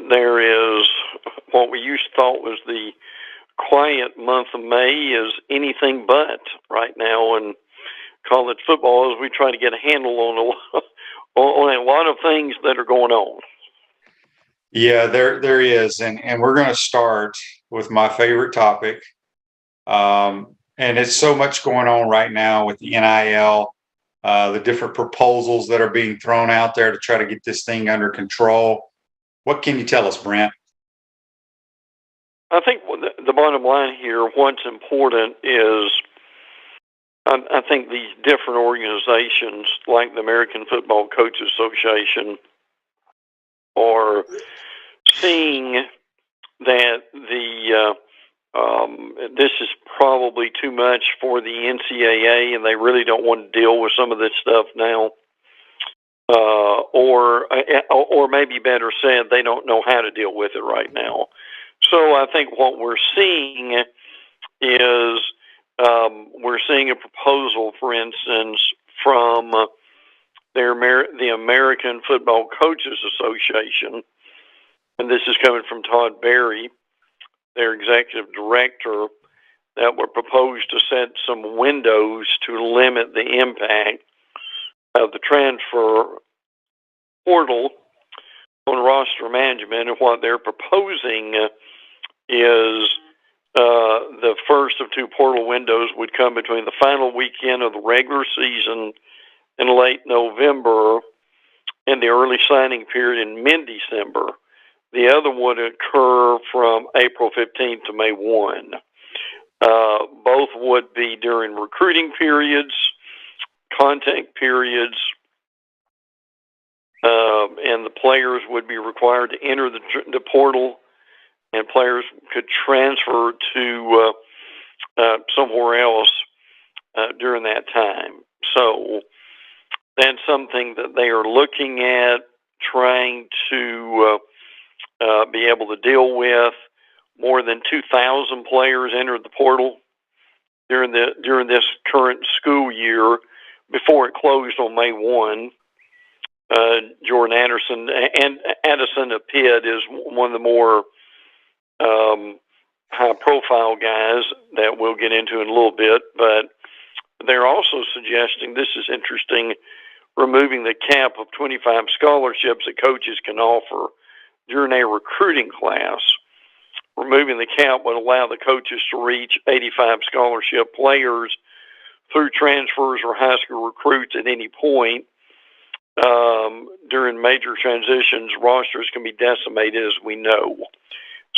There is what we used to thought was the quiet month of May is anything but right now in college football as we try to get a handle on a lot of things that are going on. Yeah, there is, and we're going to start with my favorite topic, and it's so much going on right now with the NIL, the different proposals that are being thrown out there to try to get this thing under control. What can you tell us, Brent? I think the bottom line here, what's important is I think these different organizations like the American Football Coaches Association are seeing that this is probably too much for the NCAA, and they really don't want to deal with some of this stuff now. Or maybe better said, they don't know how to deal with it right now. So I think what we're seeing is we're seeing a proposal, for instance, from the American Football Coaches Association, and this is coming from Todd Berry, their executive director, that were proposed to set some windows to limit the impact of the transfer portal on roster management. And what they're proposing is the first of two portal windows would come between the final weekend of the regular season in late November and the early signing period in mid-December. The other would occur from April 15th to May 1. Both would be during recruiting periods, contact periods, and the players would be required to enter the portal, and players could transfer to somewhere else during that time. So that's something that they are looking at, trying to be able to deal with. More than 2,000 players entered the portal during this current school year before it closed on May 1. Jordan Addison of Pitt is one of the more high-profile guys that we'll get into in a little bit, but they're also suggesting, this is interesting, removing the cap of 25 scholarships that coaches can offer during a recruiting class. Removing the cap would allow the coaches to reach 85 scholarship players through transfers or high school recruits at any point. During major transitions, rosters can be decimated, as we know.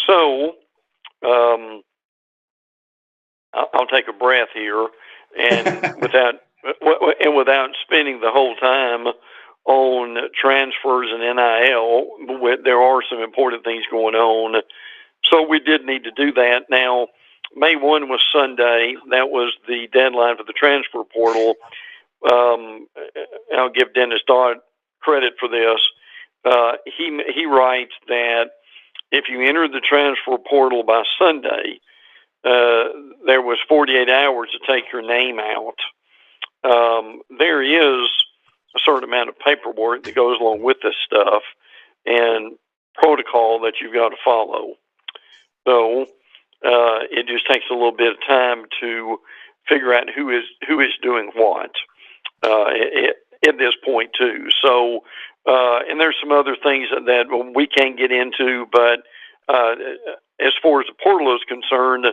So, I'll take a breath here, and without spending the whole time on transfers and NIL, there are some important things going on. So we did need to do that. Now, May 1 was Sunday. That was the deadline for the transfer portal. I'll give Dennis Dodd credit for this. He writes that if you enter the transfer portal by Sunday, there was 48 hours to take your name out. There is a certain amount of paperwork that goes along with this stuff and protocol that you've got to follow. So it just takes a little bit of time to figure out who is doing what at this point too. So and there's some other things that we can't get into, but as far as the portal is concerned,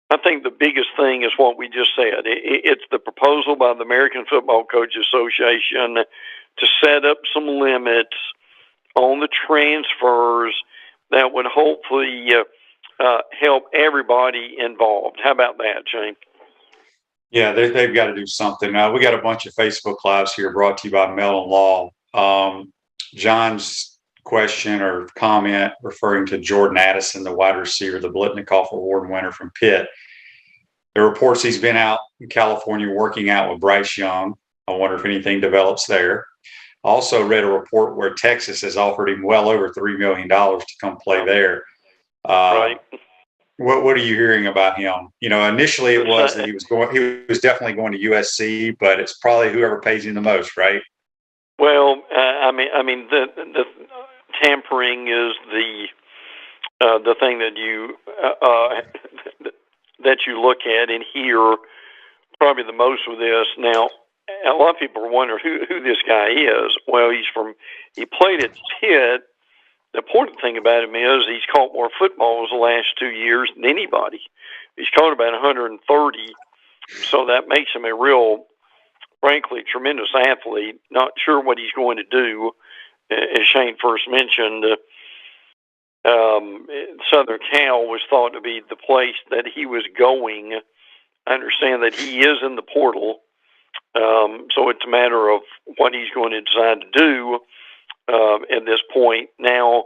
I think the biggest thing is what we just said. It's the proposal by the American Football Coaches Association to set up some limits on the transfers that would hopefully help everybody involved. How about that, Shane? Yeah, they've got to do something. We got a bunch of Facebook Lives here brought to you by Mellon Law. John's question or comment referring to Jordan Addison, the wide receiver, the Blitnikoff Award winner from Pitt. There are reports he's been out in California working out with Bryce Young. I wonder if anything develops there. I also read a report where Texas has offered him well over $3 million to come play there. Right. What are you hearing about him? You know, initially it was that he was definitely going to USC, but it's probably whoever pays him the most, right? Well, I mean, the tampering tampering is the thing that you look at and hear probably the most with this. Now, a lot of people are wondering who this guy is. Well, he played at Pitt. The important thing about him is he's caught more footballs the last 2 years than anybody. He's caught about 130, so that makes him a real, frankly, tremendous athlete. Not sure what he's going to do. As Shane first mentioned, Southern Cal was thought to be the place that he was going. I understand that he is in the portal, so it's a matter of what he's going to decide to do at this point. Now,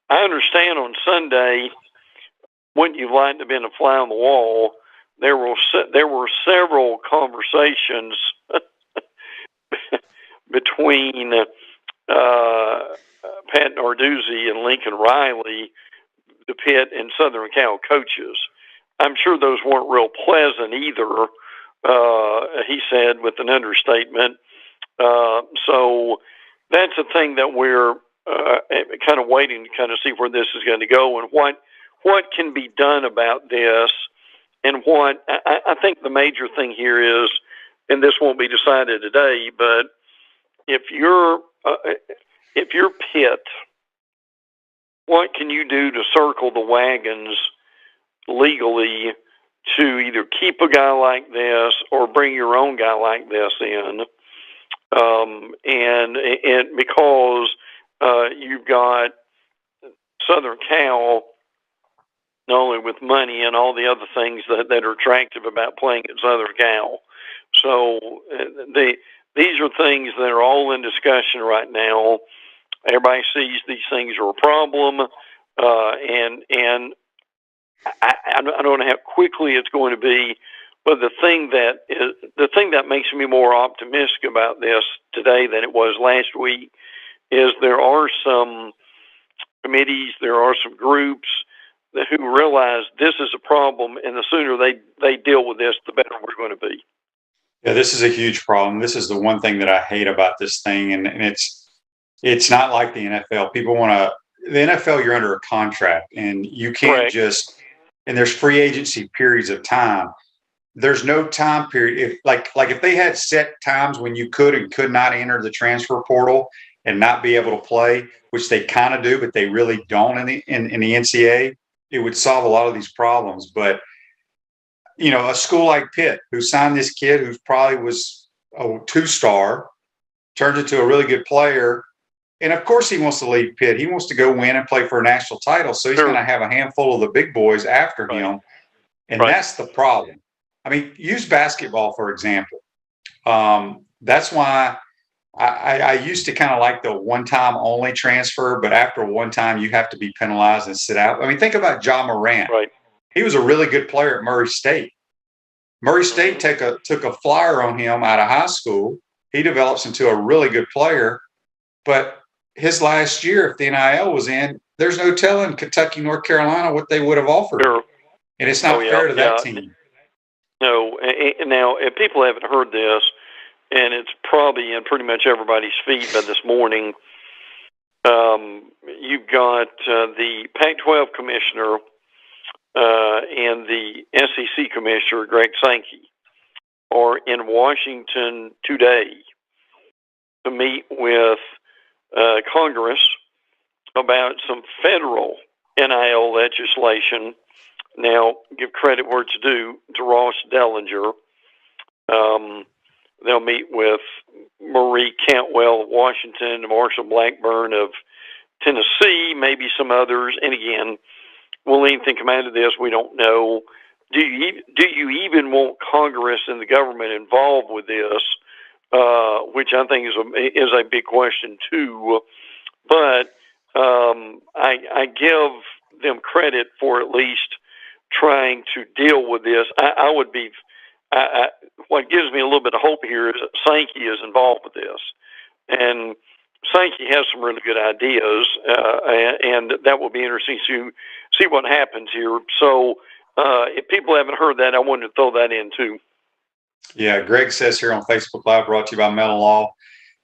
I understand on Sunday, wouldn't you like to have been a fly on the wall? There were several conversations between Pat Narduzzi and Lincoln Riley, the Pitt and Southern Cal coaches. I'm sure those weren't real pleasant either, he said with an understatement. So that's a thing that we're kind of waiting to kind of see where this is going to go and what can be done about this. And what I think the major thing here is, and this won't be decided today, but if you're Pitt, what can you do to circle the wagons legally to either keep a guy like this or bring your own guy like this in? And because you've got Southern Cal, not only with money and all the other things that are attractive about playing at Southern Cal. So these are things that are all in discussion right now. Everybody sees these things are a problem, and I don't know how quickly it's going to be. But the thing that makes me more optimistic about this today than it was last week is there are some committees, there are some groups who realize this is a problem, and the sooner they deal with this, the better we're going to be. Yeah, this is a huge problem. This is the one thing that I hate about this thing, and it's not like the NFL. People want to the NFL. You're under a contract, and you can't Correct. just. And there's free agency periods of time. There's no time period. If they had set times when you could and could not enter the transfer portal and not be able to play, which they kind of do, but they really don't in the NCAA, it would solve a lot of these problems. But a school like Pitt, who signed this kid who probably was a 2-star, turns into a really good player. And of course he wants to leave Pitt. He wants to go win and play for a national title. So he's Sure. going to have a handful of the big boys after Right. him. And Right. that's the problem. I mean, use basketball, for example. That's why I used to kind of like the one-time only transfer, but after one time you have to be penalized and sit out. I mean, think about Ja Morant. Right. He was a really good player at Murray State. Murray State took a flyer on him out of high school. He develops into a really good player, but his last year, if the NIL was in, there's no telling Kentucky, North Carolina what they would have offered. Sure. And it's not fair to that team. No. Now, if people haven't heard this, and it's probably in pretty much everybody's feed by this morning, you've got the Pac-12 commissioner and the SEC commissioner, Greg Sankey, are in Washington today to meet with Congress about some federal NIL legislation. Now, give credit where it's due to Ross Dellinger. They'll meet with Marie Cantwell of Washington, Marshall Blackburn of Tennessee, maybe some others. And again, will anything come out of this? We don't know. Do you even want Congress and the government involved with this? Which I think is a big question too. But I give them credit for at least trying to deal with this. I would be. What gives me a little bit of hope here is that Sankey is involved with this, and Sankey has some really good ideas, and that will be interesting to see what happens here. So, if people haven't heard that, I wanted to throw that in too. Yeah, Greg says here on Facebook Live, brought to you by Mellon Law.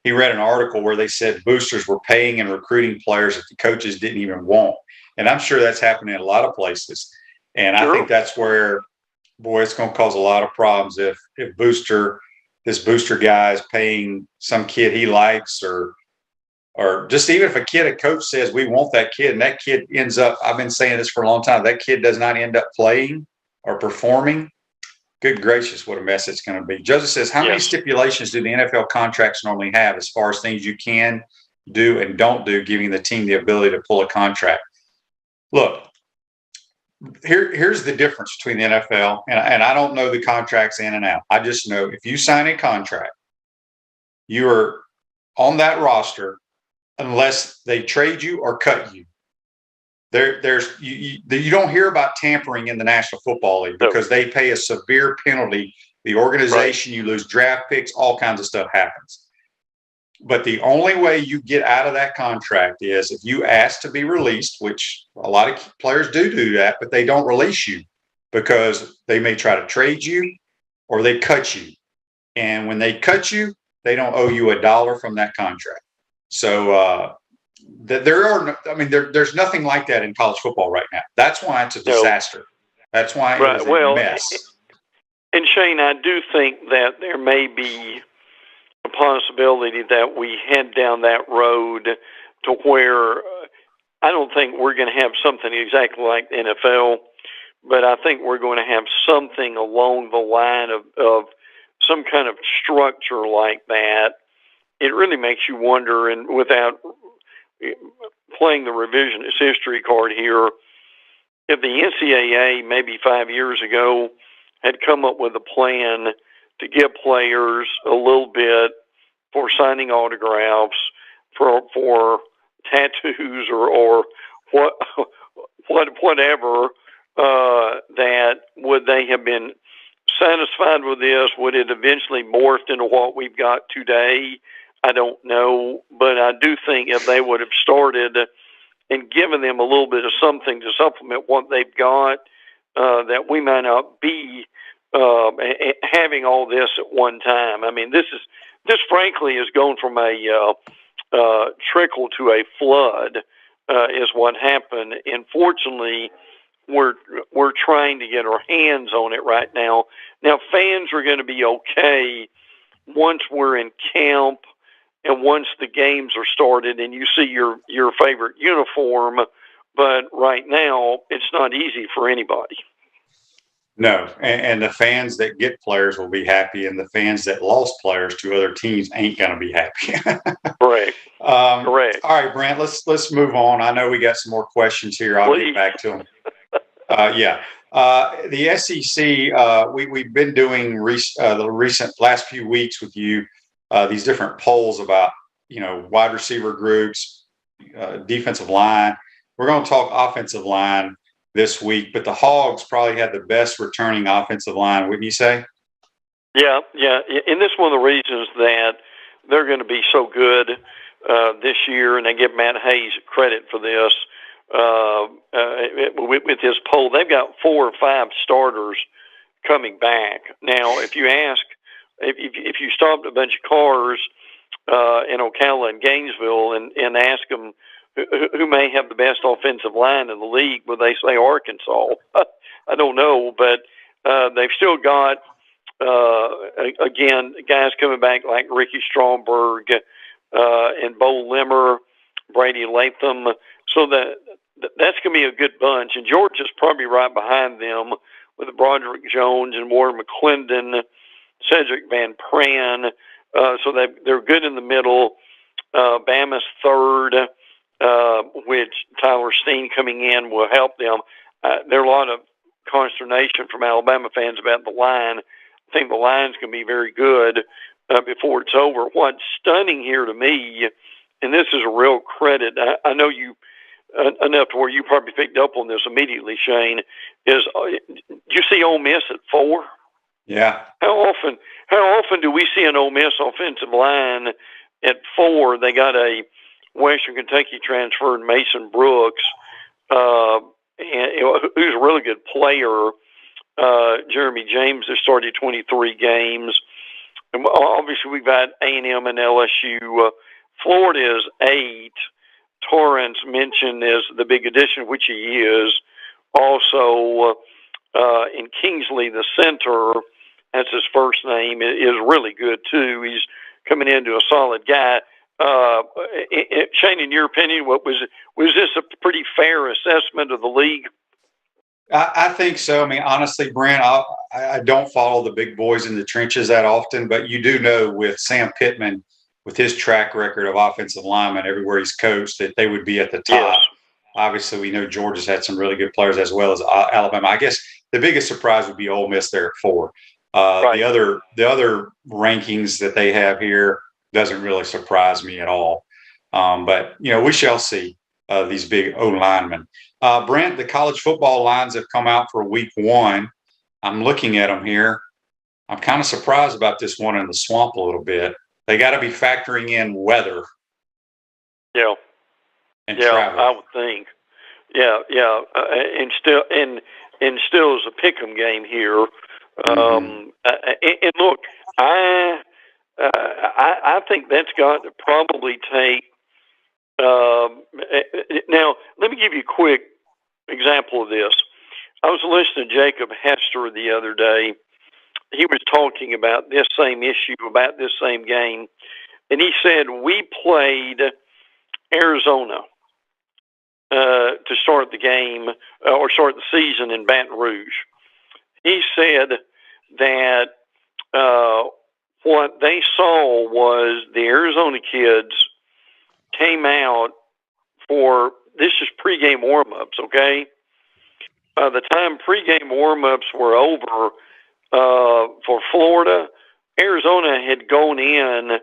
he read an article where they said boosters were paying and recruiting players that the coaches didn't even want. And I'm sure that's happening in a lot of places. And I think that's where, boy, it's going to cause a lot of problems if this booster guy is paying some kid he likes, or just even if a coach says we want that kid, and that kid ends up, I've been saying this for a long time, that kid does not end up playing or performing. Good gracious, what a mess it's going to be. Joseph says, how many stipulations do the NFL contracts normally have as far as things you can do and don't do, giving the team the ability to pull a contract? Look, here's the difference between the NFL, and I don't know the contracts in and out. I just know if you sign a contract, you are on that roster unless they trade you or cut you. You don't hear about tampering in the National Football League because they pay a severe penalty. The organization, you lose draft picks, all kinds of stuff happens. But the only way you get out of that contract is if you ask to be released, which a lot of players do that, but they don't release you because they may try to trade you or they cut you. And when they cut you, they don't owe you $1 from that contract. So there's nothing like that in college football right now. That's why it's a disaster. That's why it's a mess. And Shane, I do think that there may be a possibility that we head down that road to where I don't think we're going to have something exactly like the NFL, but I think we're going to have something along the line of some kind of structure like that. It really makes you wonder, and without playing the revisionist history card here, if the NCAA maybe 5 years ago had come up with a plan to give players a little bit for signing autographs, for tattoos or whatever, that would they have been satisfied with this? Would it eventually morphed into what we've got today? I don't know, but I do think if they would have started and given them a little bit of something to supplement what they've got, that we might not be having all this at one time. I mean, this frankly is going from a trickle to a flood, is what happened. And fortunately, we're trying to get our hands on it right now. Now, fans are going to be okay once we're in camp and once the games are started and you see your favorite uniform. But right now, it's not easy for anybody. No, and the fans that get players will be happy, and the fans that lost players to other teams ain't going to be happy. Correct. Correct. All right, Brent, let's move on. I know we got some more questions here. I'll get back to them. The SEC, we've been doing the recent last few weeks with you, these different polls about, wide receiver groups, defensive line. We're going to talk offensive line this week, but the Hogs probably had the best returning offensive line, wouldn't you say? Yeah. And this is one of the reasons that they're going to be so good this year, and they give Matt Hayes credit for this. With his poll, they've got 4 or 5 starters coming back. Now, if you ask, if you stopped a bunch of cars in Ocala and Gainesville and ask them who may have the best offensive line in the league, would they say Arkansas? I don't know, but they've still got, again, guys coming back like Ricky Stromberg and Bo Limmer, Brady Latham. So that's going to be a good bunch. And Georgia's probably right behind them with Broderick Jones and Warren McClendon, Cedric Van Pran. So they're good in the middle. Bama's third, which Tyler Steen coming in will help them. There are a lot of consternation from Alabama fans about the line. I think the line's going to be very good before it's over. What's stunning here to me, and this is a real credit, I know you enough to where you probably picked up on this immediately, Shane, is you see Ole Miss at 4? Yeah. How often do we see an Ole Miss offensive line at 4? They got a Western Kentucky transfer, Mason Brooks, who's a really good player. Jeremy James has started 23 games. obviously we've got A&M and LSU. Florida is 8. Torrance mentioned as the big addition, which he is. Also, in Kingsley, the center, that's his first name, is really good too. He's coming into a solid guy. Shane, in your opinion, was this a pretty fair assessment of the league? I think so. I mean, honestly, Brent, I don't follow the big boys in the trenches that often, but you do know with Sam Pittman, with his track record of offensive linemen everywhere he's coached, that they would be at the top. Yes. Obviously, we know Georgia's had some really good players as well as Alabama. I guess the biggest surprise would be Ole Miss there at 4. Right. The other rankings that they have here doesn't really surprise me at all. But we shall see these big O linemen. Brent, the college football lines have come out for week 1. I'm looking at them here. I'm kind of surprised about this one in the swamp a little bit. They got to be factoring in weather. Yeah. And travel. I would think. Yeah. And still is a pick'em game here. And look, I think that's got to probably take. Now, let me give you a quick example of this. I was listening to Jacob Hester the other day. He was talking about this same issue, about this same game, and he said we played Arizona to start the game or start the season in Baton Rouge. He said that what they saw was the Arizona kids came out for, this is pregame warm-ups, okay? By the time pregame warm-ups were over for Florida, Arizona had gone in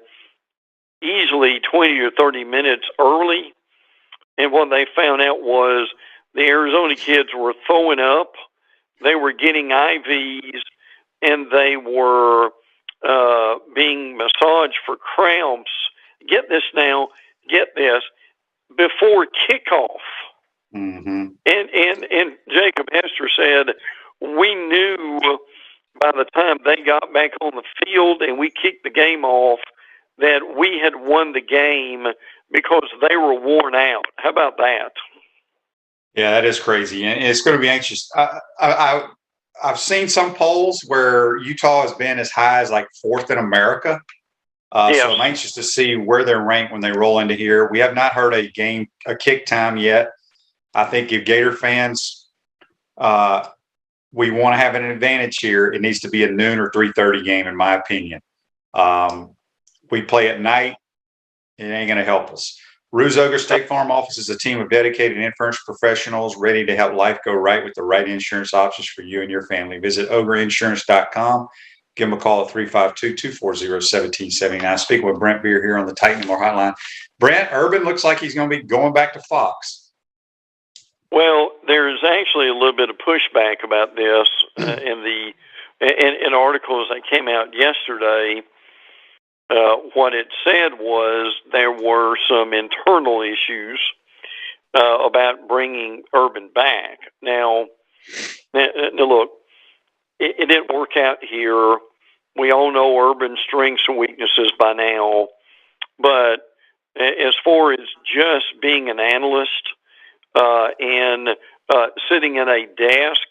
easily 20 or 30 minutes early, and what they found out was the Arizona kids were throwing up, they were getting IVs, and they were being massaged for cramps. Get this, before kickoff. Mm-hmm. And Jacob Hester said, we knew by the time they got back on the field and we kicked the game off that we had won the game because they were worn out. How about that? Yeah, that is crazy. And it's going to be anxious. I've seen some polls where Utah has been as high as like 4th in America. Yes. So I'm anxious to see where they're ranked when they roll into here. We have not heard a kick time yet. I think if Gator fans, we want to have an advantage here, it needs to be a noon or 3:30 game, in my opinion. We play at night, it ain't going to help us. Ruse Ogre State Farm Office is a team of dedicated insurance professionals ready to help life go right with the right insurance options for you and your family. Visit ogreinsurance.com. Give them a call at 352-240-1779. Speaking with Brent Beaird here on the Titan More Hotline. Brent, Urban looks like he's going to be going back to Fox. Well, there's actually a little bit of pushback about this in articles that came out yesterday. What it said was there were some internal issues about bringing Urban back. Now look, it didn't work out here. We all know Urban's strengths and weaknesses by now. But as far as just being an analyst and sitting at a desk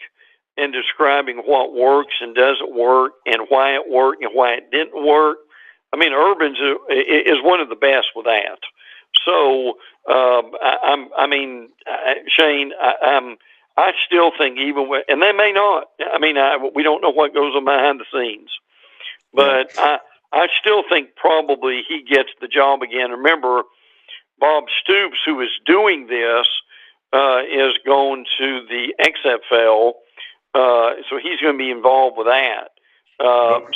and describing what works and doesn't work and why it worked and why it didn't work, I mean, Urban's is one of the best with that. So, Shane, I still think even with, and they may not. I mean, we don't know what goes on behind the scenes, but I still think probably he gets the job again. Remember, Bob Stoops, who is doing this, is going to the XFL, so he's going to be involved with that.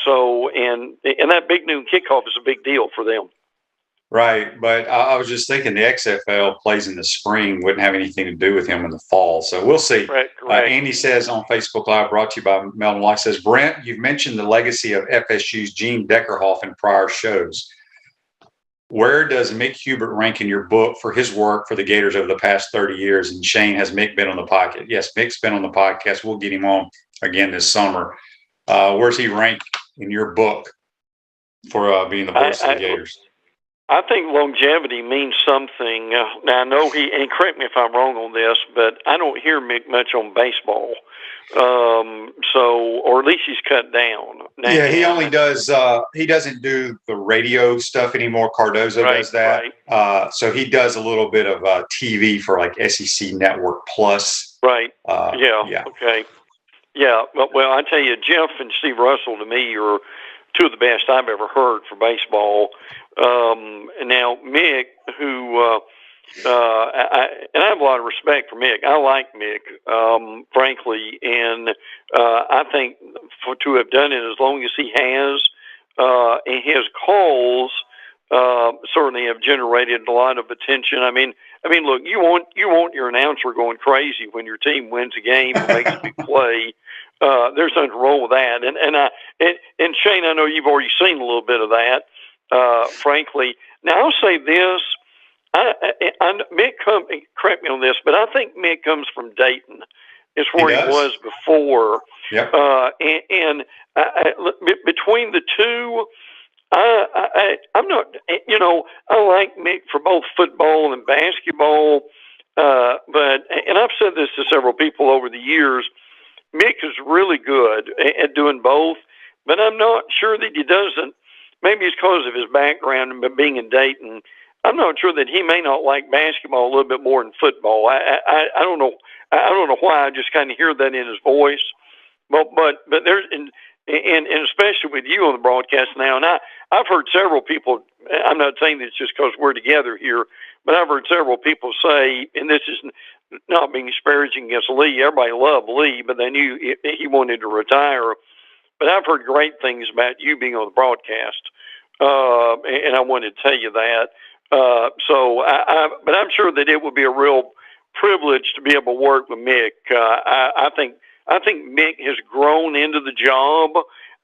So, and that big noon kickoff is a big deal for them. Right, but I was just thinking the XFL plays in the spring, wouldn't have anything to do with him in the fall. So we'll see. Correct. Andy says on Facebook Live, brought to you by Melton Life, says, Brent, you've mentioned the legacy of FSU's Gene Deckerhoff in prior shows. Where does Mick Hubert rank in your book for his work for the Gators over the past 30 years? And Shane, has Mick been on the podcast? Yes, Mick's been on the podcast. We'll get him on again this summer. Where's he ranked in your book for being the voice of the Gators. I think longevity means something. Now I know and correct me if I'm wrong on this, but I don't hear Mick much on baseball. Or at least he's cut down. Now, yeah, he only does. He doesn't do the radio stuff anymore. Cardozo does that. Right. So he does a little bit of TV for like SEC Network Plus. Right. Yeah. Okay. Yeah. Well, I tell you, Jeff and Steve Russell to me are two of the best I've ever heard for baseball. Now Mick, who I have a lot of respect for Mick. I like Mick, frankly, and I think to have done it as long as he has, and his calls certainly have generated a lot of attention. I mean, look, you want your announcer going crazy when your team wins a game or makes a big play. There's nothing wrong with that. And Shane, I know you've already seen a little bit of that. Frankly, now I'll say this. Mick, correct me on this, but I think Mick comes from Dayton. It's where he was before. Yep. And between the two, I'm not. I like Mick for both football and basketball. And I've said this to several people over the years. Mick is really good at doing both, but I'm not sure that he doesn't. Maybe it's because of his background and being in Dayton. I'm not sure that he may not like basketball a little bit more than football. I don't know. I don't know why. I just kind of hear that in his voice. But there's and especially with you on the broadcast now. And I've heard several people. I'm not saying this just because we're together here, but I've heard several people say, and this is not being disparaging against Lee. Everybody loved Lee, but they knew he wanted to retire. But I've heard great things about you being on the broadcast, and I wanted to tell you that. But I'm sure that it would be a real privilege to be able to work with Mick. I think Mick has grown into the job,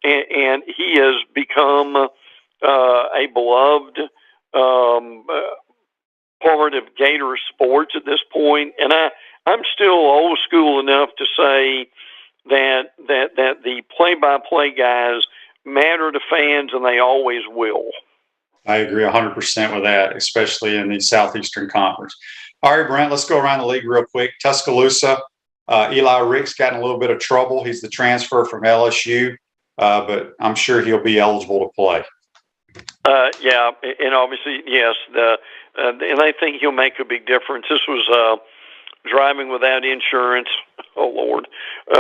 and he has become a beloved part of Gator sports at this point. And I'm still old school enough to say that the play-by-play guys matter to fans, and they always will. I agree 100% with that, especially in the Southeastern Conference. All right, Brent, let's go around the league real quick. Tuscaloosa, Eli Rick's gotten a little bit of trouble. He's the transfer from LSU, but I'm sure he'll be eligible to play. Yeah, and obviously, yes, and I think he'll make a big difference. This was driving without insurance, oh Lord,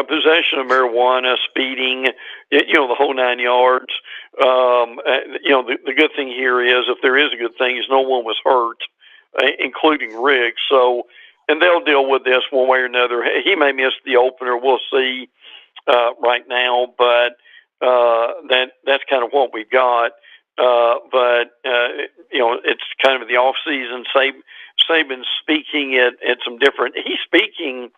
possession of marijuana, speeding, the whole 9 yards. The good thing here is, if there is a good thing, is no one was hurt, including Riggs. So, and they'll deal with this one way or another. He may miss the opener. We'll see right now, but that's kind of what we've got. It's kind of the off season. Saban's speaking at some different. He's speaking.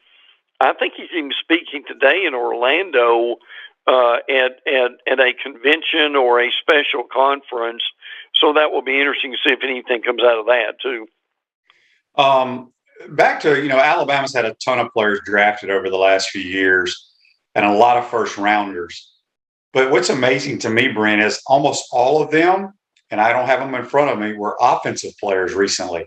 I think he's even speaking today in Orlando at a convention or a special conference. So that will be interesting to see if anything comes out of that too. Back to Alabama's had a ton of players drafted over the last few years, and a lot of first rounders. But what's amazing to me, Brent, is almost all of them, and I don't have them in front of me, were offensive players recently.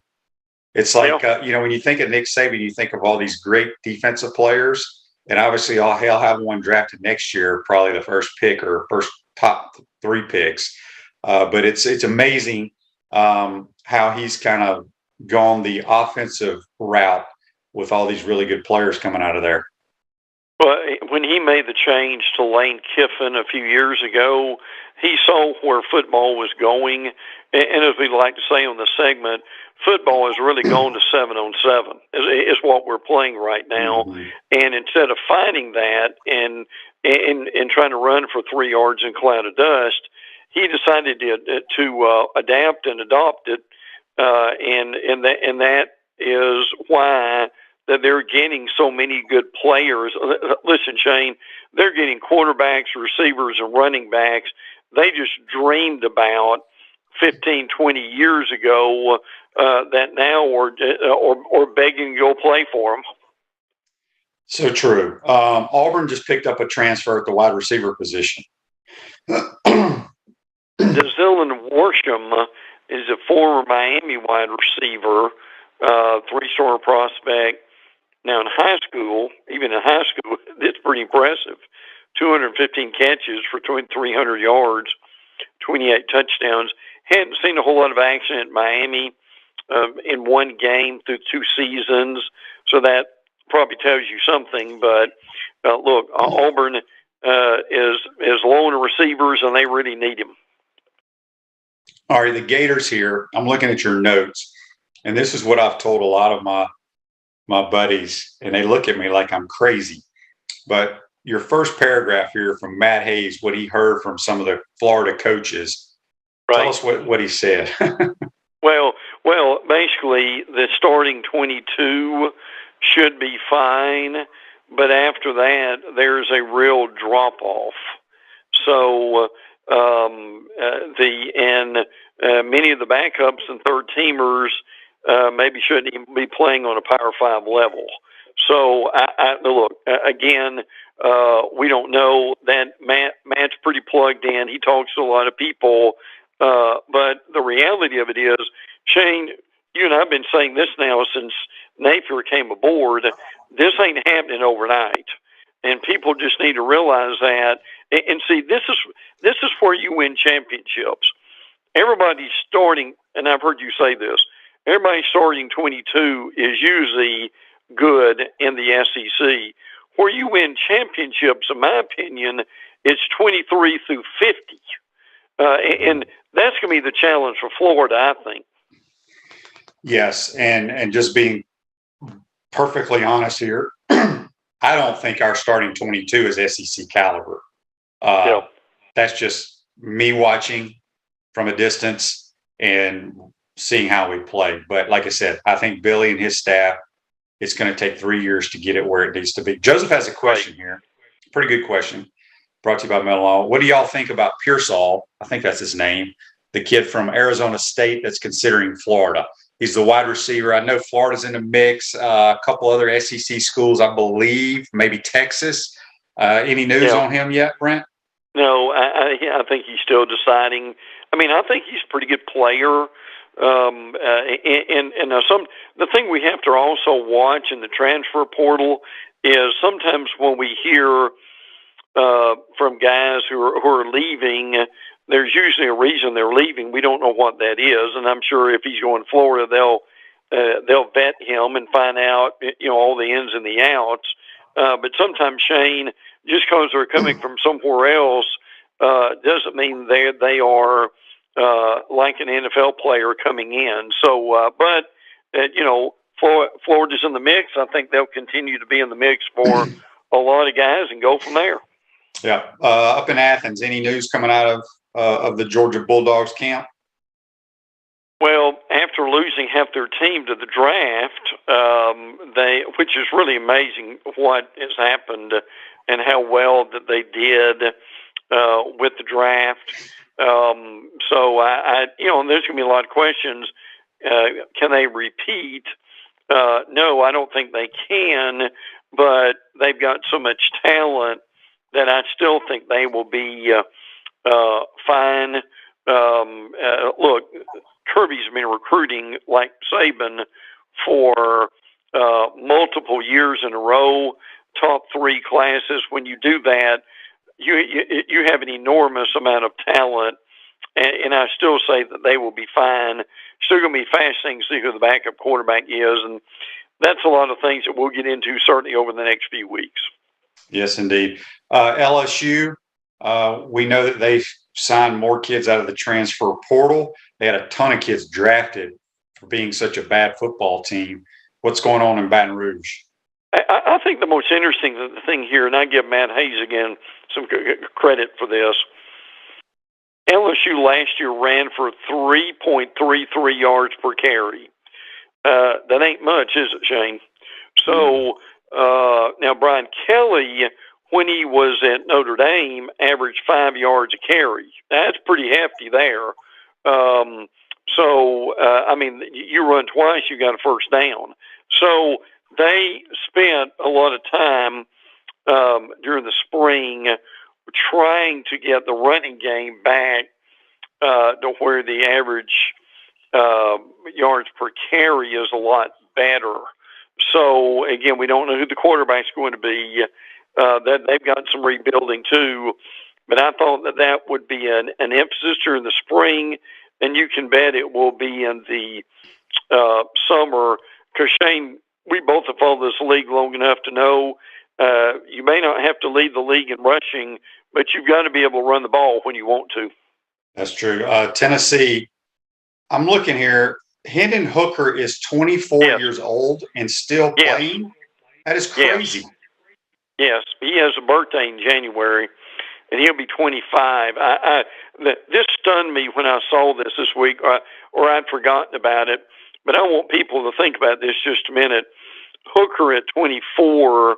It's like, when you think of Nick Saban, you think of all these great defensive players, and obviously he'll have one drafted next year, probably the first pick or first top 3 picks. But it's amazing how he's kind of gone the offensive route with all these really good players coming out of there. Well, when he made the change to Lane Kiffin a few years ago, he saw where football was going. And as we like to say on the segment, football has really gone to 7-on-7 is what we're playing right now. Mm-hmm. And instead of fighting that and trying to run for 3 yards in a cloud of dust, he decided to adapt and adopt it. And that is why that they're getting so many good players. Listen, Shane, they're getting quarterbacks, receivers, and running backs they just dreamed about 15, 20 years ago that now or begging to go play for them. So true. Auburn just picked up a transfer at the wide receiver position. Dylan Worsham is a former Miami wide receiver, three-star prospect. Now in high school, even in high school, it's pretty impressive. 215 catches for 2,300 yards, 28 touchdowns. Hadn't seen a whole lot of action at Miami in one game through 2 seasons, so that probably tells you something. But look, Auburn is low on the receivers, and they really need him. All right, the Gators here. I'm looking at your notes, and this is what I've told a lot of my buddies, and they look at me like I'm crazy. But your first paragraph here from Matt Hayes, what he heard from some of the Florida coaches. Right. Tell us what he said. Well, basically, the starting 22 should be fine, but after that, there's a real drop-off. So many of the backups and third-teamers maybe shouldn't even be playing on a Power 5 level. So, look, again, we don't know that Matt's pretty plugged in. He talks to a lot of people. But the reality of it is, Shane, you and I have been saying this now since Napier came aboard. This ain't happening overnight. And people just need to realize that. And see, this is where you win championships. Everybody's starting, and I've heard you say this, everybody starting 22 is usually good in the SEC. Where you win championships, in my opinion, it's 23 through 50. And that's going to be the challenge for Florida, I think. Yes, and just being perfectly honest here, I don't think our starting 22 is SEC caliber. That's just me watching from a distance and seeing how we play. But like I said, I think Billy and his staff, it's going to take 3 years to get it where it needs to be. Joseph has a question here. Pretty good question. Brought to you by Mellon. What do y'all think about Pearsall? I think that's his name. The kid from Arizona State that's considering Florida. He's the wide receiver. I know Florida's in the mix. A couple other SEC schools, I believe, maybe Texas. Any news on him yet, Brent? No, I think he's still deciding. I mean, I think he's a pretty good player. The thing we have to also watch in the transfer portal is sometimes when we hear from guys who are leaving, there's usually a reason they're leaving. We don't know what that is, and I'm sure if he's going to Florida, they'll vet him and find out all the ins and the outs. But sometimes, Shane, just because they're coming from somewhere else doesn't mean they are like an NFL player coming in. So, Florida's in the mix. I think they'll continue to be in the mix for a lot of guys and go from there. Yeah. Up in Athens, any news coming out of the Georgia Bulldogs camp? Well, after losing half their team to the draft, which is really amazing what has happened and how well that they did with the draft. So and there's going to be a lot of questions. Can they repeat? No, I don't think they can, but they've got so much talent that I still think they will be fine. Look, Kirby's been recruiting like Saban for multiple years in a row, top 3 classes. When you do that, you have an enormous amount of talent, and I still say that they will be fine. Still going to be fascinating to see who the backup quarterback is, and that's a lot of things that we'll get into certainly over the next few weeks. Yes, indeed. LSU, we know that they signed more kids out of the transfer portal. They had a ton of kids drafted for being such a bad football team. What's going on in Baton Rouge? I think the most interesting thing here, and I give Matt Hayes again some credit for this, LSU last year ran for 3.33 yards per carry. That ain't much, is it, Shane? So now Brian Kelly, when he was at Notre Dame, averaged 5 yards a carry. That's pretty hefty there. You run twice, you got a first down. So they spent a lot of time during the spring trying to get the running game back to where the average yards per carry is a lot better. So again, we don't know who the quarterback's going to be. That they've got some rebuilding too, but I thought that would be an emphasis during the spring, and you can bet it will be in the summer. Because Shane, we both have followed this league long enough to know you may not have to lead the league in rushing, but you've got to be able to run the ball when you want to. That's true. Tennessee, I'm looking here. Hendon Hooker is 24 years old and still playing. That is crazy. Yes, he has a birthday in January, and he'll be 25. This stunned me when I saw this week, or I'd forgotten about it. But I want people to think about this just a minute. Hooker at 24.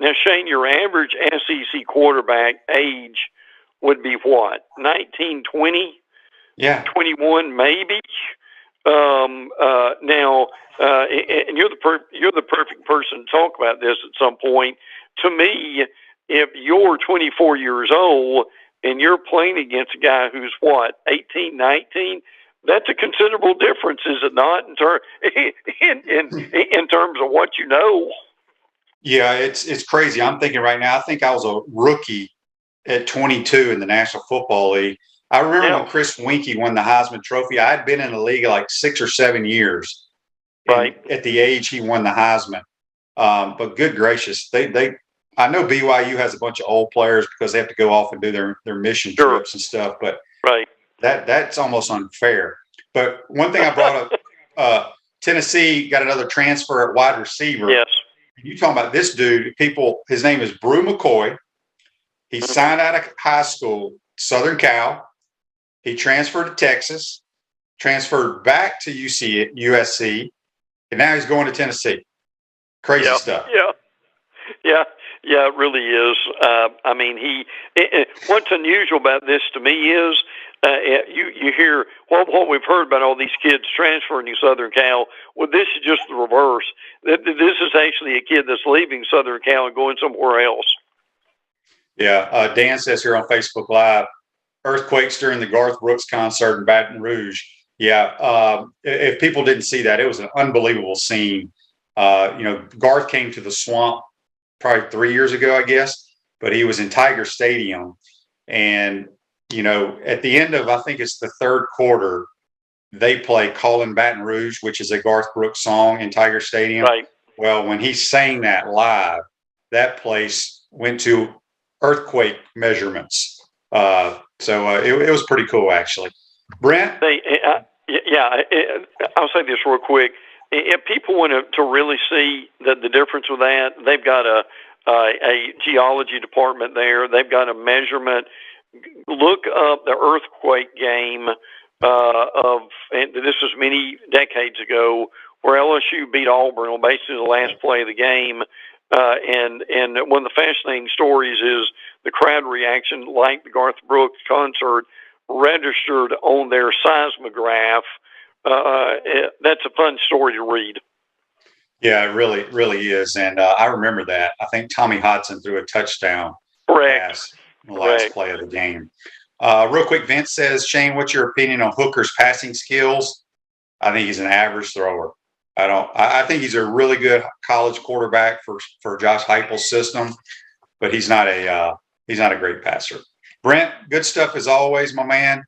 Now, Shane, your average SEC quarterback age would be what? 19, 20? Yeah. 21, maybe? Now, and you're the perfect person to talk about this at some point. To me, if you're 24 years old and you're playing against a guy who's what, 18, 19, that's a considerable difference, is it not? In terms of what you know. Yeah, it's crazy. I'm thinking right now. I think I was a rookie at 22 in the National Football League. I remember when Chris Winkie won the Heisman Trophy. I had been in the league like 6 or 7 years. Right. At the age he won the Heisman. But good gracious, I know BYU has a bunch of old players because they have to go off and do their mission trips and stuff. But that's almost unfair. But one thing I brought up, Tennessee got another transfer at wide receiver. Yes. You talking about this dude? His name is Brew McCoy. He signed out of high school, Southern Cal. He transferred to Texas, transferred back to USC, and now he's going to Tennessee. Crazy stuff. Yeah, it really is. I mean, what's unusual about this to me is you hear what we've heard about all these kids transferring to Southern Cal. Well, this is just the reverse. This is actually a kid that's leaving Southern Cal and going somewhere else. Yeah, Dan says here on Facebook Live, earthquakes during the Garth Brooks concert in Baton Rouge. Yeah, if people didn't see that, it was an unbelievable scene. Garth came to the Swamp probably 3 years ago, I guess, but he was in Tiger Stadium. And, at the end of, I think it's the third quarter, they play Callin' Baton Rouge, which is a Garth Brooks song in Tiger Stadium. Right. Well, when he sang that live, that place went to earthquake measurements. So it was pretty cool, actually. Brent? I'll say this real quick. If people want to really see the difference with that, they've got a geology department there. They've got a measurement. Look up the earthquake game and this was many decades ago, where LSU beat Auburn on basically the last play of the game. And one of the fascinating stories is the crowd reaction, like the Garth Brooks concert, registered on their seismograph. That's a fun story to read. Yeah, it really is. And I remember that. I think Tommy Hodson threw a touchdown pass in the last play of the game. Real quick, Vince says, Shane, what's your opinion on Hooker's passing skills? I think he's an average thrower. I think he's a really good college quarterback for Josh Heupel's system, but he's not a great passer. Brent, good stuff as always, my man.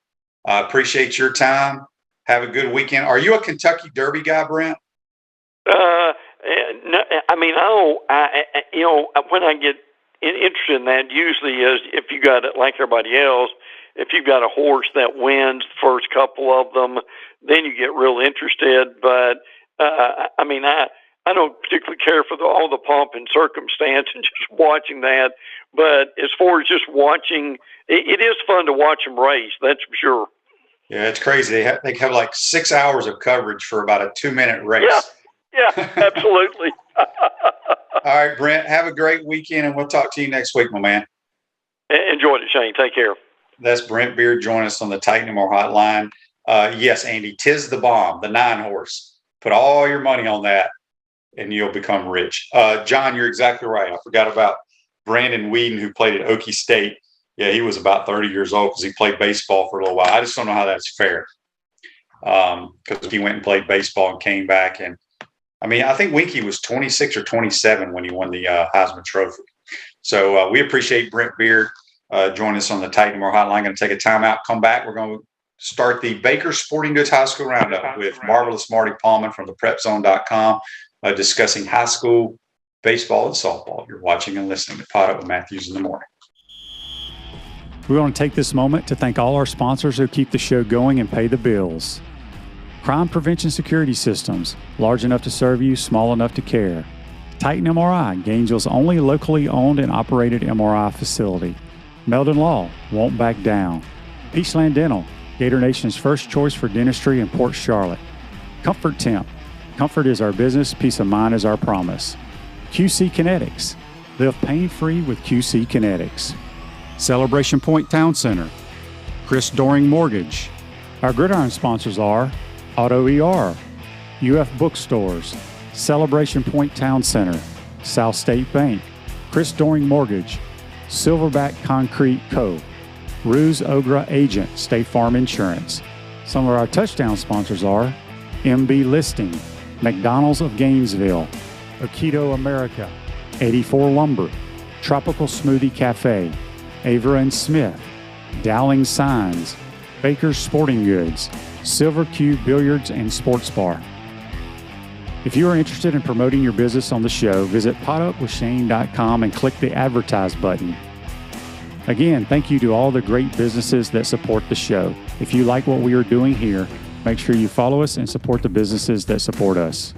I appreciate your time. Have a good weekend. Are you a Kentucky Derby guy, Brent? No, I mean, when I get interested in that, usually is if you got it like everybody else. If you've got a horse that wins the first couple of them, then you get real interested. But I mean, I don't particularly care for all the pomp and circumstance and just watching that. But as far as just watching, it is fun to watch them race. That's for sure. Yeah, it's crazy. They have like 6 hours of coverage for about a 2-minute race. Yeah, absolutely. All right, Brent, have a great weekend, and we'll talk to you next week, my man. Enjoyed it, Shane. Take care. That's Brent Beaird joining us on the Titan More Hotline. Yes, Andy, 'tis the bomb, the 9-horse. Put all your money on that, and you'll become rich. John, you're exactly right. I forgot about Brandon Whedon, who played at Okie State. Yeah, he was about 30 years old because he played baseball for a little while. I just don't know how that's fair. Because he went and played baseball and came back. And I mean, I think Winky was 26 or 27 when he won the Heisman Trophy. So we appreciate Brent Beaird joining us on the Titan More Hotline. Going to take a timeout, come back. We're going to start the Baker Sporting Goods High School Roundup with marvelous Marty Pallman from the PrepZone.com discussing high school baseball and softball. You're watching and listening to Pot Up with Matthews in the Morning. We want to take this moment to thank all our sponsors who keep the show going and pay the bills. Crime Prevention Security Systems, large enough to serve you, small enough to care. Titan MRI, Gainesville's only locally owned and operated MRI facility. Meldon Law, won't back down. Peachland Dental, Gator Nation's first choice for dentistry in Port Charlotte. Comfort Temp, comfort is our business, peace of mind is our promise. QC Kinetics, live pain-free with QC Kinetics. Celebration Point Town Center, Chris Doring Mortgage. Our Gridiron sponsors are Auto ER, UF Bookstores, Celebration Point Town Center, South State Bank, Chris Doring Mortgage, Silverback Concrete Co., Ruse Ogra Agent, State Farm Insurance. Some of our touchdown sponsors are MB Listing, McDonald's of Gainesville, Aikido America, 84 Lumber, Tropical Smoothie Cafe, Avera and Smith, Dowling Signs, Baker's Sporting Goods, Silver Cube Billiards and Sports Bar. If you are interested in promoting your business on the show, visit potupwithshane.com and click the Advertise button. Again, thank you to all the great businesses that support the show. If you like what we are doing here, make sure you follow us and support the businesses that support us.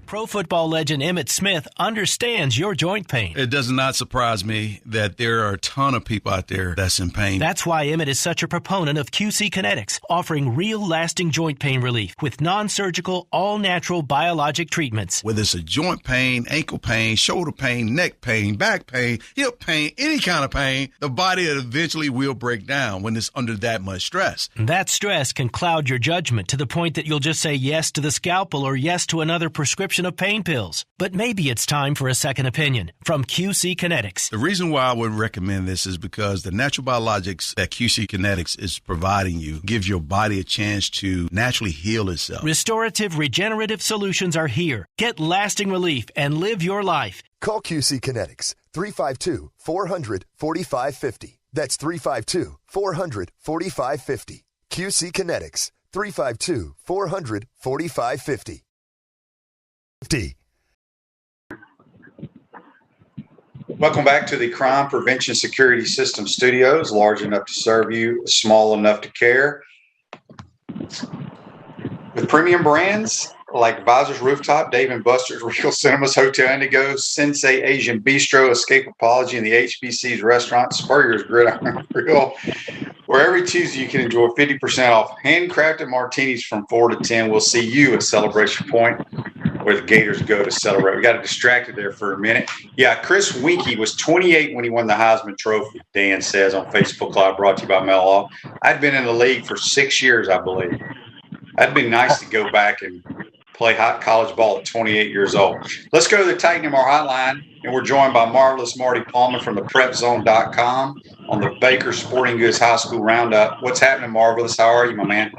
Pro football legend Emmitt Smith understands your joint pain. It does not surprise me that there are a ton of people out there that's in pain. That's why Emmitt is such a proponent of QC Kinetics, offering real lasting joint pain relief with non-surgical, all-natural biologic treatments. Whether it's a joint pain, ankle pain, shoulder pain, neck pain, back pain, hip pain, any kind of pain, the body eventually will break down when it's under that much stress. That stress can cloud your judgment to the point that you'll just say yes to the scalpel or yes to another prescription of pain pills. But maybe it's time for a second opinion from QC Kinetics. The reason why I would recommend this is because the natural biologics that QC Kinetics is providing you gives your body a chance to naturally heal itself. Restorative, regenerative solutions are here. Get lasting relief and live your life. Call QC Kinetics, 352-400-4550. That's 352-400-4550. QC Kinetics, 352-400-4550. Welcome back to the Crime Prevention Security System Studios, large enough to serve you, small enough to care. With premium brands like Visors Rooftop, Dave & Buster's, Regal Cinemas, Hotel Indigo, Sensei Asian Bistro, Escape Apology, and the HBC's Restaurant, Spurrier's Gridiron Grill, where every Tuesday you can enjoy 50% off handcrafted martinis from 4 to 10. We'll see you at Celebration Point, where the Gators go to celebrate. We got distracted there for a minute. Yeah, Chris Winky was 28 when he won the Heisman Trophy, Dan says on Facebook Live, brought to you by Mel Law. I'd been in the league for 6 years, I believe. That'd be nice to go back and play hot college ball at 28 years old. Let's go to the Titan MR hotline, and we're joined by marvelous Marty Pallman from the PrepZone.com on the Baker Sporting Goods High School Roundup. What's happening, Marvelous? How are you, my man?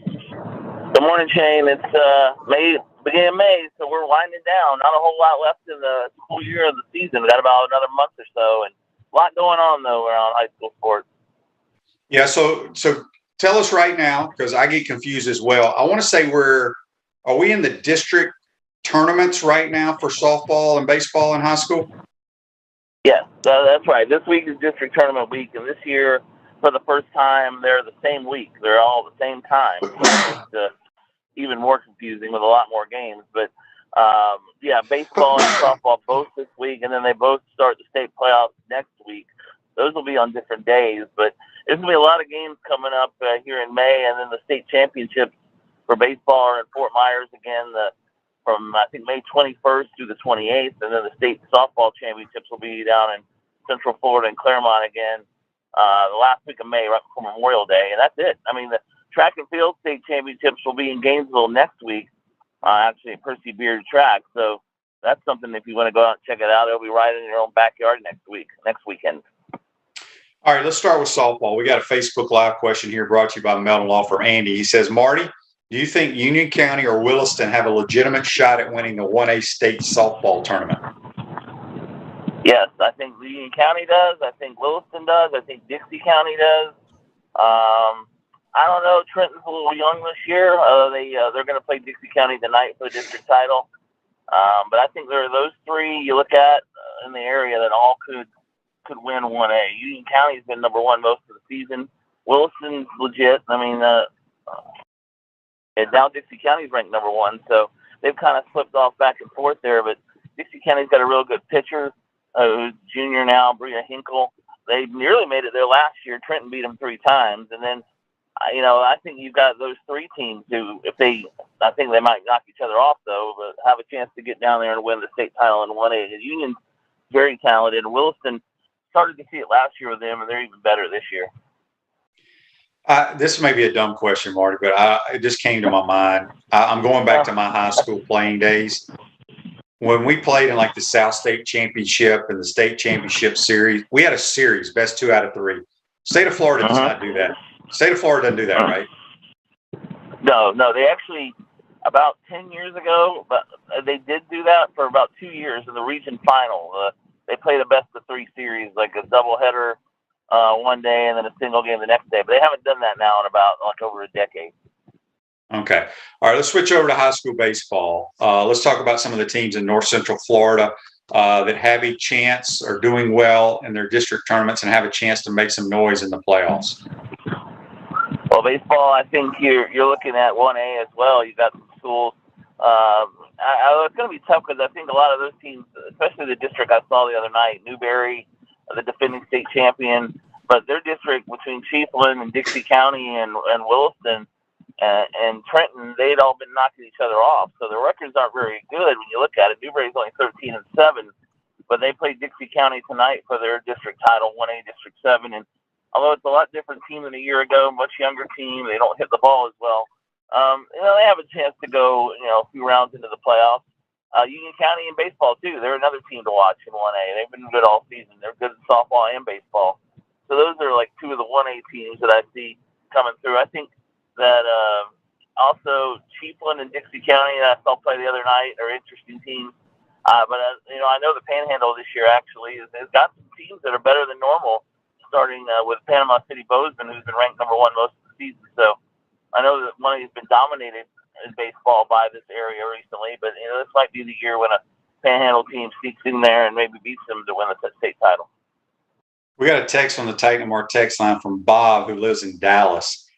Good morning, Shane. It's beginning of May, so we're winding down. Not a whole lot left in the school year of the season. We got about another month or so, and a lot going on though around high school sports. Yeah, so tell us right now, because I get confused as well. I want to say are we in the district tournaments right now for softball and baseball in high school? Yes, that's right. This week is district tournament week, and this year, for the first time, they're the same week. They're all the same time. So it's even more confusing with a lot more games. But, baseball and softball both this week, and then they both start the state playoffs next week. Those will be on different days. But there's going to be a lot of games coming up here in May, and then the state championships for baseball are in Fort Myers again from, I think, May 21st through the 28th, and then the state softball championships will be down in Central Florida and Claremont again the last week of May, right before Memorial Day, and that's it. I mean, the track and field state championships will be in Gainesville next week, actually at Percy Beard Track. So that's something if you want to go out and check it out, it'll be right in your own backyard next weekend. All right, let's start with softball. We got a Facebook Live question here brought to you by Melton Law for Andy. He says, Marty, do you think Union County or Williston have a legitimate shot at winning the 1A state softball tournament? Yes, I think Union County does. I think Williston does. I think Dixie County does. I don't know. Trenton's a little young this year. They're going to play Dixie County tonight for the district title. But I think there are those three you look at in the area that all could win 1A. Union County's been number one most of the season. Williston's legit. I mean, and now Dixie County's ranked number one, so they've kind of slipped off back and forth there. But Dixie County's got a real good pitcher, who's junior now, Bria Hinkle. They nearly made it there last year. Trenton beat them 3 times, and then I think you've got those 3 teams who, I think they might knock each other off though, but have a chance to get down there and win the state title in 1A. The Union's very talented, and Williston started to see it last year with them, and they're even better this year. This may be a dumb question, Marty, but it just came to my mind. I'm going back to my high school playing days. When we played in like the South State Championship and the State Championship Series, we had a series, best 2 out of 3. State of Florida does not do that. State of Florida doesn't do that, right? No. They actually, about 10 years ago, but they did do that for about 2 years in the region final. They played a best of 3 series, like a doubleheader one day and then a single game the next day. But they haven't done that now in about over a decade. Okay. All right, let's switch over to high school baseball. Let's talk about some of the teams in North Central Florida that have a chance or doing well in their district tournaments and have a chance to make some noise in the playoffs. Well, baseball, I think you're looking at 1A as well. You've got some schools. It's going to be tough because I think a lot of those teams, especially the district I saw the other night, Newberry, the defending state champion, but their district between Chiefland and Dixie County and Williston and Trenton, they'd all been knocking each other off. So the records aren't very good when you look at it. Newberry's only 13-7, but they played Dixie County tonight for their district title, 1A District 7. And although it's a lot different team than a year ago, much younger team, they don't hit the ball as well. They have a chance to go, a few rounds into the playoffs. Union County in baseball, too. They're another team to watch in 1A. They've been good all season. They're good in softball and baseball. So those are like 2 of the 1A teams that I see coming through. I think that also Chiefland and Dixie County that I saw play the other night are interesting teams. But I know the Panhandle this year actually has got some teams that are better than normal, starting with Panama City Bozeman, who's been ranked number 1 most of the season. So I know that 1A has been dominated in baseball by this area recently, but this might be the year when a Panhandle team sneaks in there and maybe beats them to win the state title. We got a text on the Titan Mark text line from Bob, who lives in Dallas.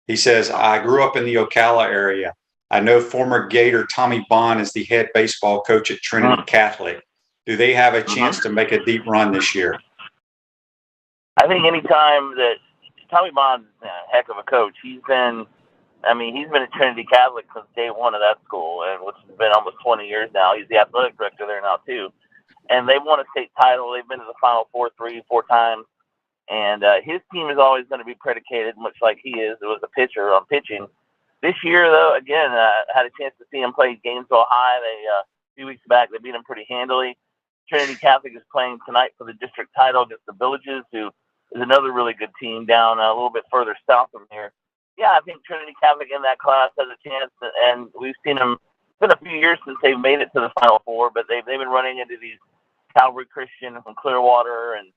He says, I grew up in the Ocala area. I know former Gator Tommy Bond is the head baseball coach at Trinity Catholic. Do they have a chance to make a deep run this year? I think anytime that Tommy Bond's a heck of a coach. He's been at Trinity Catholic since day one of that school, and which has been almost 20 years now. He's the athletic director there now too. And they've won a state title. They've been to the Final Four 4 times. And his team is always going to be predicated, much like he is, as a pitcher on pitching. This year, though, again, I had a chance to see him play Gainesville High. A few weeks back, they beat him pretty handily. Trinity Catholic is playing tonight for the district title against the Villages, who is another really good team down a little bit further south from here. Yeah, I think Trinity Catholic in that class has a chance, and we've seen them. It's been a few years since they've made it to the Final Four, but they've been running into these Calvary Christian from Clearwater and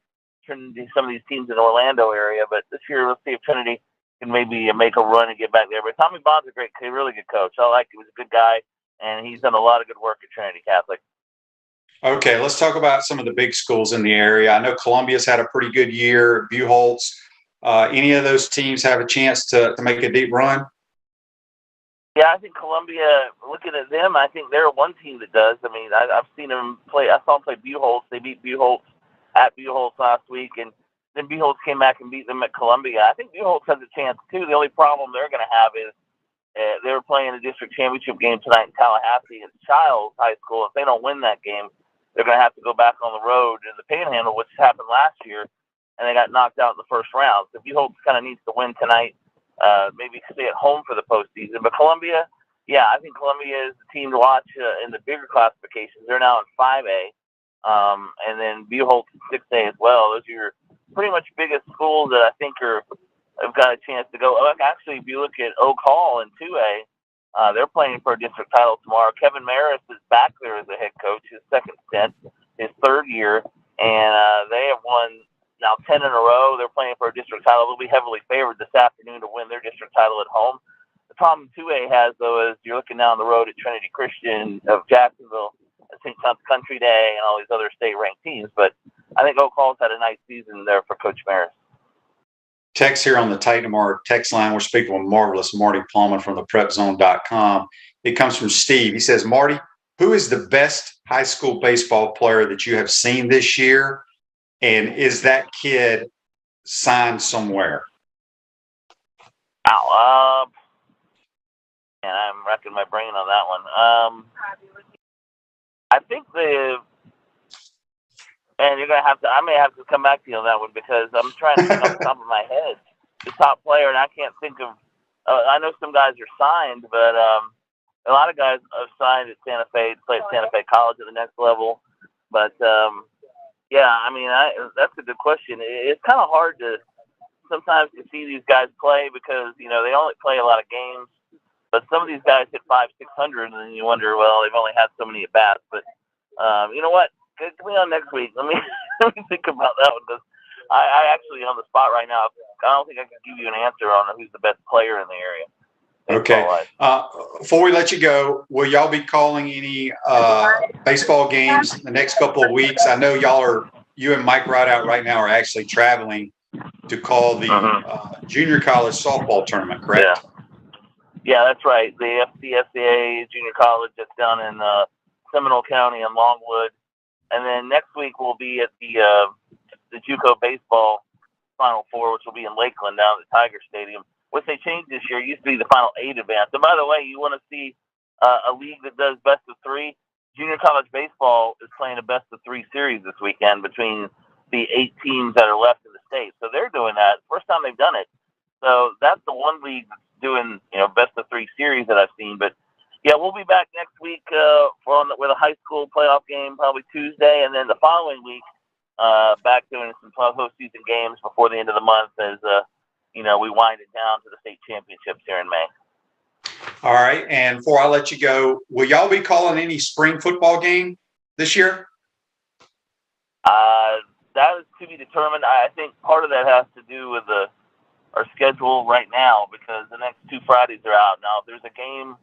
Trinity, some of these teams in the Orlando area. But this year, let's see if Trinity can maybe make a run and get back there. But Tommy Bond's a great, really good coach. I like him. He's a good guy, and he's done a lot of good work at Trinity Catholic. Okay, let's talk about some of the big schools in the area. I know Columbia's had a pretty good year. Buchholz. Any of those teams have a chance to make a deep run? Yeah, I think Columbia, looking at them, I think they're one team that does. I mean, I've seen them play. I saw them play Buchholz. They beat Buchholz at Buchholz last week, and then Buchholz came back and beat them at Columbia. I think Buchholz has a chance, too. The only problem they're going to have is they were playing a district championship game tonight in Tallahassee against Childs High School. If they don't win that game, they're going to have to go back on the road in the Panhandle, which happened last year, and they got knocked out in the first round. So Buchholz kind of needs to win tonight, maybe stay at home for the postseason. But Columbia, yeah, I think Columbia is the team to watch in the bigger classifications. They're now in 5A, and then Buchholz in 6A as well. Those are your pretty much biggest schools that I think have got a chance to go. Actually, if you look at Oak Hall in 2A, they're playing for a district title tomorrow. Kevin Maris is back there as a head coach, his second stint, his third year, and they have won now 10 in a row. They're playing for a district title. They'll be heavily favored this afternoon to win their district title at home. The problem 2A has, though, is you're looking down the road at Trinity Christian of Jacksonville, St. John's Country Day, and all these other state-ranked teams. But I think Oak Hall's had a nice season there for Coach Maris. Text here on the Titan Tomorrow text line. We're speaking with marvelous Marty Pallman from the PrepZone.com. It comes from Steve. He says, Marty, who is the best high school baseball player that you have seen this year? And is that kid signed somewhere? Wow. And I'm racking my brain on that one. I think and you're gonna I may have to come back to you on that one because I'm trying to think off the top of my head the top player, and I can't think of. I know some guys are signed, but a lot of guys have signed at Santa Fe to play at Santa Fe College at the next level. But yeah, I mean, that's a good question. It's kind of hard sometimes to see these guys play because they only play a lot of games. But some of these guys hit 500-600, and then you wonder, well, they've only had so many at bats. But you know what? Get me on next week. Let me think about that one because I actually on the spot right now. I don't think I can give you an answer on who's the best player in the area. Okay. Before we let you go, will y'all be calling any baseball games in the next couple of weeks? I know you and Mike Rideout right now are actually traveling to call the junior college softball tournament, correct? Yeah, that's right. The FCSCA junior college that's down in Seminole County and Longwood. And then next week we'll be at the JUCO baseball Final Four, which will be in Lakeland down at the Tiger Stadium. What they changed this year, it used to be the Final 8 advance. And by the way, you want to see a league that does best of 3? Junior college baseball is playing a best of 3 series this weekend between the 8 teams that are left in the state. So they're doing that. First time they've done it. So that's the one league that's doing best of 3 series that I've seen. But yeah, we'll be back next week with a high school playoff game probably Tuesday, and then the following week back doing some postseason games before the end of the month as we wind it down to the state championships here in May. All right, and before I let you go, will y'all be calling any spring football game this year? That is to be determined. I think part of that has to do with our schedule right now because the next 2 Fridays are out. Now, if there's a game,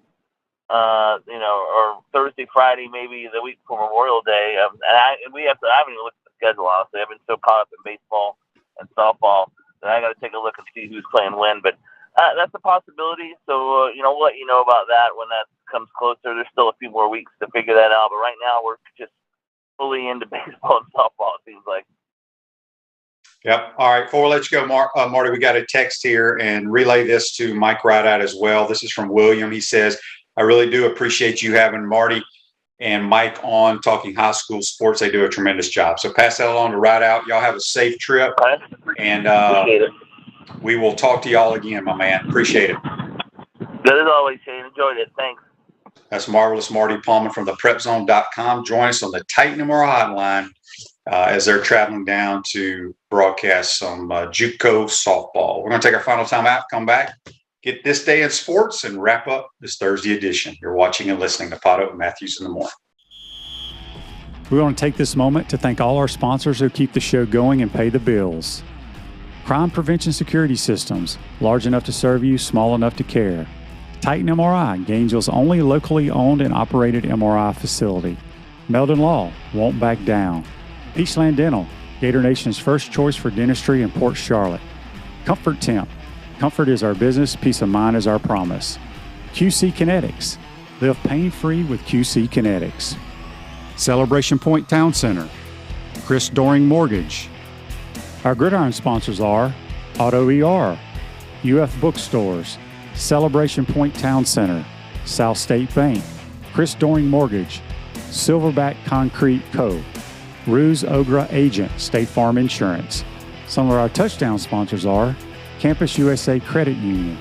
or Thursday, Friday, maybe the week before Memorial Day, I haven't even looked at the schedule, honestly. I've been so caught up in baseball and softball that I got to take a look and see who's playing when. But that's a possibility. So, we'll let you know about that when that comes closer. There's still a few more weeks to figure that out. But right now, we're just fully into baseball and softball, it seems like. Yep. All right. Before we let you go, Marty, we got a text here and relay this to Mike Rideout as well. This is from William. He says, I really do appreciate you having Marty and Mike on talking high school sports. They do a tremendous job. So pass that along to Rideout. Y'all have a safe trip. And we will talk to y'all again, my man. Appreciate it. Good as always, Shane. Enjoyed it. Thanks. That's marvelous Marty Pallman from the PrepZone.com. Join us on the Titan Tomorrow hotline as they're traveling down to broadcast some JUCO softball. We're going to take our final time out, come back, get this day in sports, and wrap up this Thursday edition. You're watching and listening to Potto and Matthews in the Morning. We want to take this moment to thank all our sponsors who keep the show going and pay the bills. Crime Prevention Security Systems, large enough to serve you, small enough to care. Titan MRI, Gainesville's only locally owned and operated MRI facility. Meldon Law, won't back down. Peachland Dental, Gator Nation's first choice for dentistry in Port Charlotte. Comfort Temp, comfort is our business, peace of mind is our promise. QC Kinetics, live pain-free with QC Kinetics. Celebration Point Town Center, Chris Doring Mortgage. Our gridiron sponsors are Auto ER, UF Bookstores, Celebration Point Town Center, South State Bank, Chris Doring Mortgage, Silverback Concrete Co., Ruse Ogra Agent, State Farm Insurance. Some of our touchdown sponsors are Campus USA Credit Union,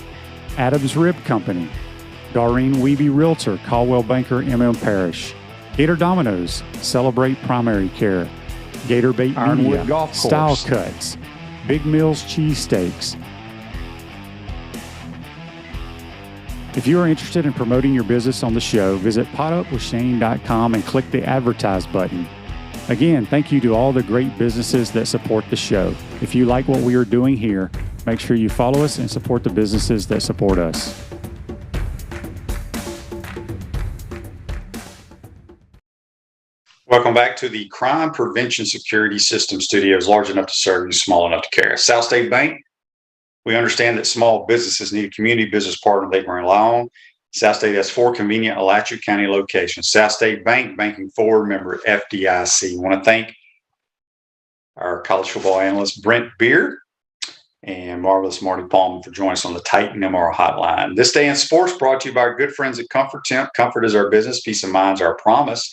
Adams Rib Company, Doreen Wiebe Realtor, Caldwell Banker, MM Parish. Gator Dominoes, Celebrate Primary Care. Gator Bait Ironwood Media, Golf Course. Style Cuts, Big Mills Cheesesteaks. If you are interested in promoting your business on the show, visit potupwithshane.com and click the advertise button. Again, thank you to all the great businesses that support the show. If you like what we are doing here, make sure you follow us and support the businesses that support us. Welcome back to the Crime Prevention Security System Studios, large enough to serve you, small enough to care. South State Bank, we understand that small businesses need a community business partner they can rely on. South State has 4 convenient Alachua County locations. South State Bank, banking forward, member FDIC. I want to thank our college football analyst, Brent Beaird, and marvelous Marty Pallman for joining us on the Titan MR hotline. This Day in Sports brought to you by our good friends at Comfort Temp. Comfort is our business. Peace of mind is our promise.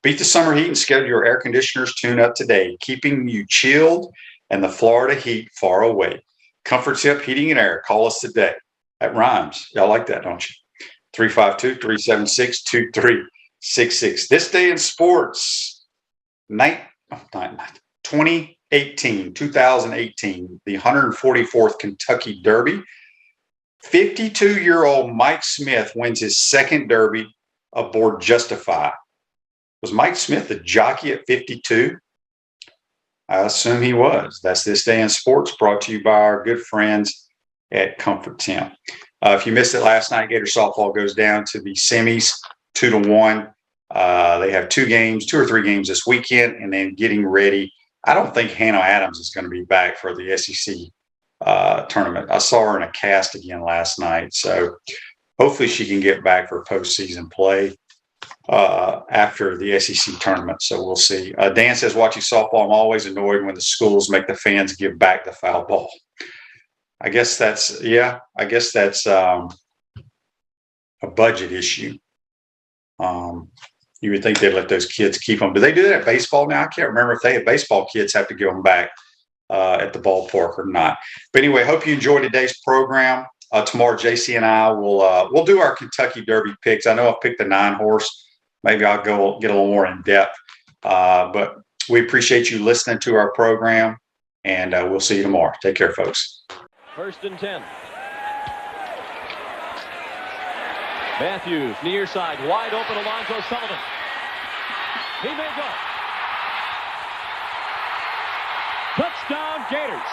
Beat the summer heat and schedule your air conditioners tune up today, keeping you chilled and the Florida heat far away. Comfort Tip Heating and Air. Call us today. That rhymes. Y'all like that, don't you? 352-376-2366. This Day in Sports, 2018, the 144th Kentucky Derby. 52-year-old Mike Smith wins his second Derby aboard Justify. Was Mike Smith a jockey at 52? I assume he was. That's This Day in Sports, brought to you by our good friends at Comfort Temp. If you missed it last night, Gator softball goes down to the semis 2-1. They have 2 or 3 games this weekend, and then getting ready. I don't think Hannah Adams is going to be back for the SEC tournament. I saw her in a cast again last night, so hopefully she can get back for postseason play after the SEC tournament. So we'll see. Dan says, watching softball, I'm always annoyed when the schools make the fans give back the foul ball. I guess that's a budget issue. You would think they'd let those kids keep them. Do they do that at baseball now? I can't remember if they have baseball kids have to give them back at the ballpark or not. But anyway, hope you enjoyed today's program. Tomorrow, JC and I we'll do our Kentucky Derby picks. I know I've picked the 9-horse. Maybe I'll go get a little more in depth. But we appreciate you listening to our program, and we'll see you tomorrow. Take care, folks. 1st and 10. Matthews, near side, wide open, Alonzo Sullivan. He may go. Touchdown, Gators.